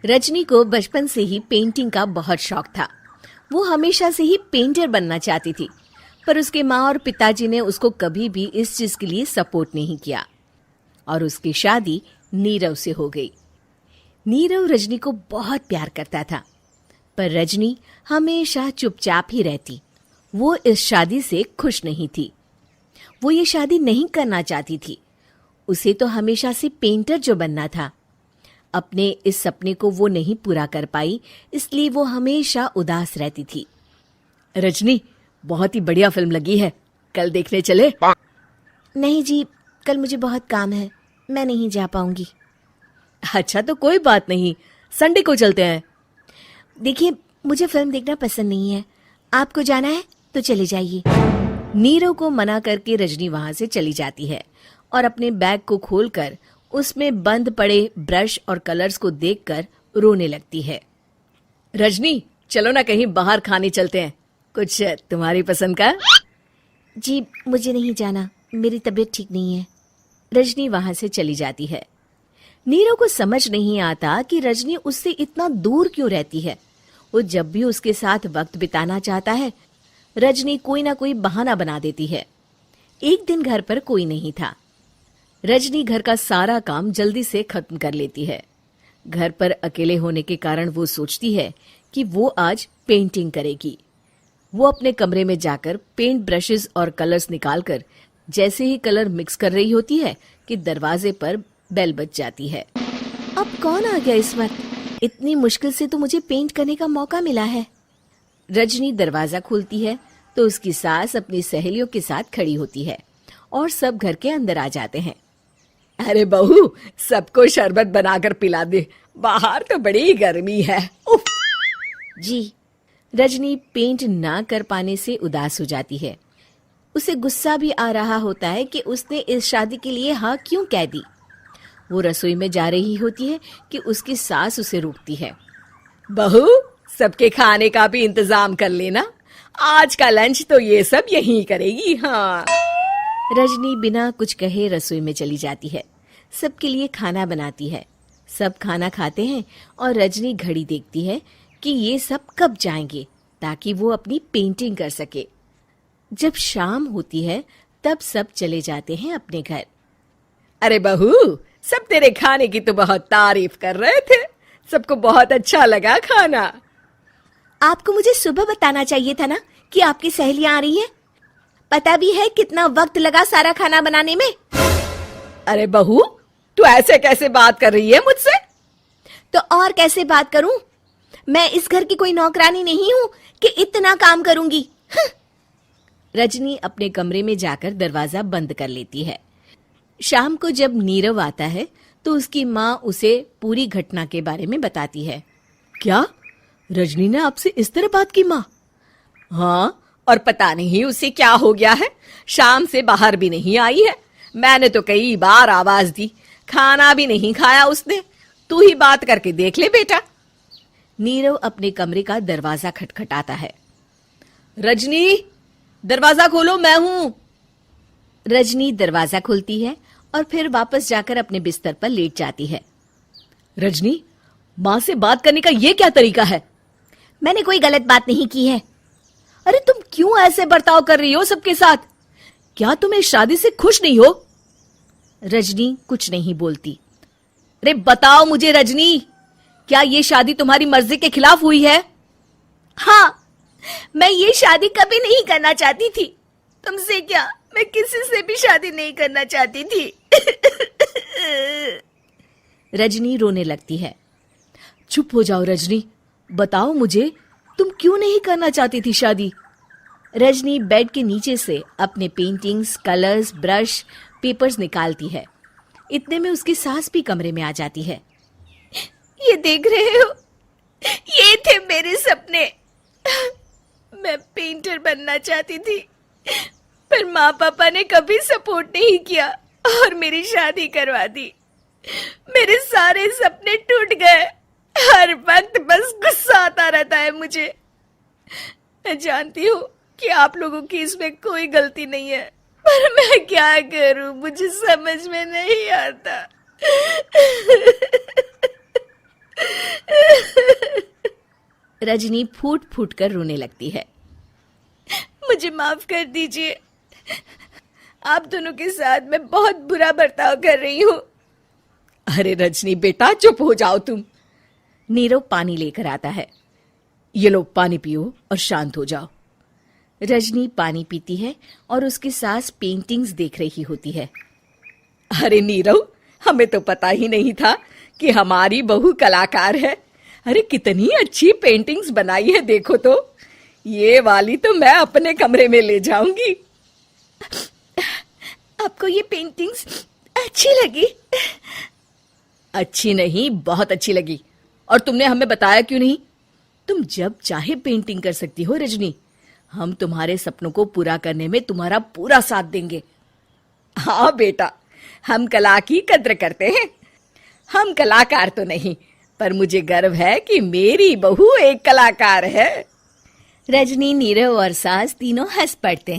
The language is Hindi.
रजनी को बचपन से ही पेंटिंग का बहुत शौक था। वो हमेशा से ही पेंटर बनना चाहती थी, पर उसके माँ और पिताजी ने उसको कभी भी इस चीज के लिए सपोर्ट नहीं किया और उसकी शादी नीरव से हो गई। नीरव रजनी को बहुत प्यार करता था, पर रजनी हमेशा चुपचाप ही रहती। वो इस शादी से खुश नहीं थी। वो ये शादी नहीं करना चाहती थी। उसे तो हमेशा से पेंटर जो बनना था। अपने इस सपने को वो नहीं पूरा कर पाई, इसलिए वो हमेशा उदास रहती थी। रजनी, बहुत ही बढ़िया फिल्म लगी है, कल देखने चले? नहीं जी, कल मुझे बहुत काम है, मैं नहीं जा पाऊंगी। अच्छा तो कोई बात नहीं, संडे को चलते हैं। देखिए, मुझे फिल्म देखना पसंद नहीं है। आपको जाना है तो चले जाइए। नीरव को मना करके रजनी वहां से चली जाती है और अपने बैग को खोलकर उसमें बंद पड़े ब्रश और कलर्स को देखकर रोने लगती है। रजनी, चलो ना कहीं बाहर खाने चलते हैं, कुछ तुम्हारी पसंद का। जी, मुझे नहीं जाना, मेरी तबीयत ठीक नहीं है। रजनी वहां से चली जाती है। नीरव को समझ नहीं आता कि रजनी उससे इतना दूर क्यों रहती है। वो जब भी उसके साथ वक्त बिताना चाहता है, रजनी कोई ना कोई बहाना बना देती है। एक दिन घर पर कोई नहीं था। रजनी घर का सारा काम जल्दी से खत्म कर लेती है। घर पर अकेले होने के कारण वो सोचती है कि वो आज पेंटिंग करेगी। वो अपने कमरे में जाकर पेंट ब्रशेस और कलर्स निकालकर जैसे ही कलर मिक्स कर रही होती है कि दरवाजे पर बेल बज जाती है। अब कौन आ गया इस वक्त? इतनी मुश्किल से तो मुझे पेंट करने का मौका मिला है। रजनी दरवाजा खोलती है तो उसकी सास अपनी सहेलियों के साथ खड़ी होती है और सब घर के अंदर आ जाते हैं। अरे बहू, सबको शरबत बनाकर पिला दे, बाहर तो बड़ी गर्मी है। उफ। जी। रजनी पेंट ना कर पाने से उदास हो जाती है। उसे गुस्सा भी आ रहा होता है कि उसने इस शादी के लिए हाँ क्यों कह दी। वो रसोई में जा रही होती है कि उसकी सास उसे रोकती है। बहू, सबके खाने का भी इंतजाम कर लेना, आज का लंच तो ये सब यहीं करेगी। हाँ। रजनी बिना कुछ कहे रसोई में चली जाती है। सबके लिए खाना बनाती है। सब खाना खाते हैं और रजनी घड़ी देखती है कि ये सब कब जाएंगे ताकि वो अपनी पेंटिंग कर सके। जब शाम होती है तब सब चले जाते हैं अपने घर। अरे बहू, सब तेरे खाने की तो बहुत तारीफ कर रहे थे, सबको बहुत अच्छा लगा खाना। आपको मुझे सुबह बताना चाहिए था ना कि आपकी सहेलियां आ रही हैं। पता भी है कितना वक्त लगा सारा खाना बनाने में। अरे बहू, तू ऐसे कैसे बात कर रही है मुझसे? तो और कैसे बात करूं? मैं इस घर की कोई नौकरानी नहीं हूं कि इतना काम करूंगी। रजनी अपने कमरे में जाकर दरवाजा बंद कर लेती है। शाम को जब नीरव आता है तो उसकी माँ उसे पूरी घटना के बारे में बताती है। क्या रजनी ने आपसे इस तरह बात की माँ? हाँ, और पता नहीं उसे क्या हो गया है, शाम से बाहर भी नहीं आई है। मैंने तो कई बार आवाज दी, खाना भी नहीं खाया उसने। तू ही बात करके देख ले बेटा। नीरव अपने कमरे का दरवाजा खटखटाता है। रजनी, दरवाजा खोलो, मैं हूं। रजनी दरवाजा खोलती है और फिर वापस जाकर अपने बिस्तर पर लेट जाती है। रजनी, माँ से बात करने का ये क्या तरीका है? मैंने कोई गलत बात नहीं की है। अरे तुम क्यों ऐसे बर्ताव कर रही हो सबके साथ? क्या तुम इस शादी से खुश नहीं हो? रजनी कुछ नहीं बोलती। अरे बताओ मुझे रजनी, क्या ये शादी तुम्हारी मर्जी के खिलाफ हुई है? हाँ, मैं ये शादी कभी नहीं करना चाहती थी। तुमसे क्या, मैं किसी से भी शादी नहीं करना चाहती थी। रजनी रोने लगती है। चुप हो जाओ रजनी, बताओ मुझे, तुम क्यों नहीं करना चाहती थी शादी? रजनी बेड के नीचे से अपने पेंटिंग्स, कलर्स, ब्रश, पेपर्स निकालती है। इतने में उसकी सास भी कमरे में आ जाती है। ये देख रहे हो, ये थे मेरे सपने। मैं पेंटर बनना चाहती थी, पर माँ पापा ने कभी सपोर्ट नहीं किया और मेरी शादी करवा दी। मेरे सारे सपने टूट गए। हर वक्त बस गुस्सा आता रहता है मुझे। मैं जानती हूँ कि आप लोगों की इसमें कोई गलती नहीं है, पर मैं क्या करूं, मुझे समझ में नहीं आता। रजनी फूट फूट कर रोने लगती है। मुझे माफ कर दीजिए, आप दोनों के साथ मैं बहुत बुरा बर्ताव कर रही हूँ। अरे रजनी बेटा, चुप हो जाओ तुम। नीरव पानी लेकर आता है। ये लो पानी पियो और शांत हो जाओ। रजनी पानी पीती है और उसकी सास पेंटिंग्स देख रही होती है। अरे नीरव, हमें तो पता ही नहीं था कि हमारी बहू कलाकार है। अरे कितनी अच्छी पेंटिंग्स बनाई है, देखो तो। ये वाली तो मैं अपने कमरे में ले जाऊंगी। आपको ये पेंटिंग्स अच्छी लगी? अच्छी नहीं, बहुत अच्छी लगी। और तुमने हमें बताया क्यों नहीं? तुम जब चाहे पेंटिंग कर सकती हो रजनी। हम तुम्हारे सपनों को पूरा करने में तुम्हारा पूरा साथ देंगे। हाँ बेटा, हम कला की कद्र करते हैं। हम कलाकार तो नहीं, पर मुझे गर्व है कि मेरी बहू एक कलाकार है। रजनी, नीरव और सास तीनों हंस पड़ते हैं।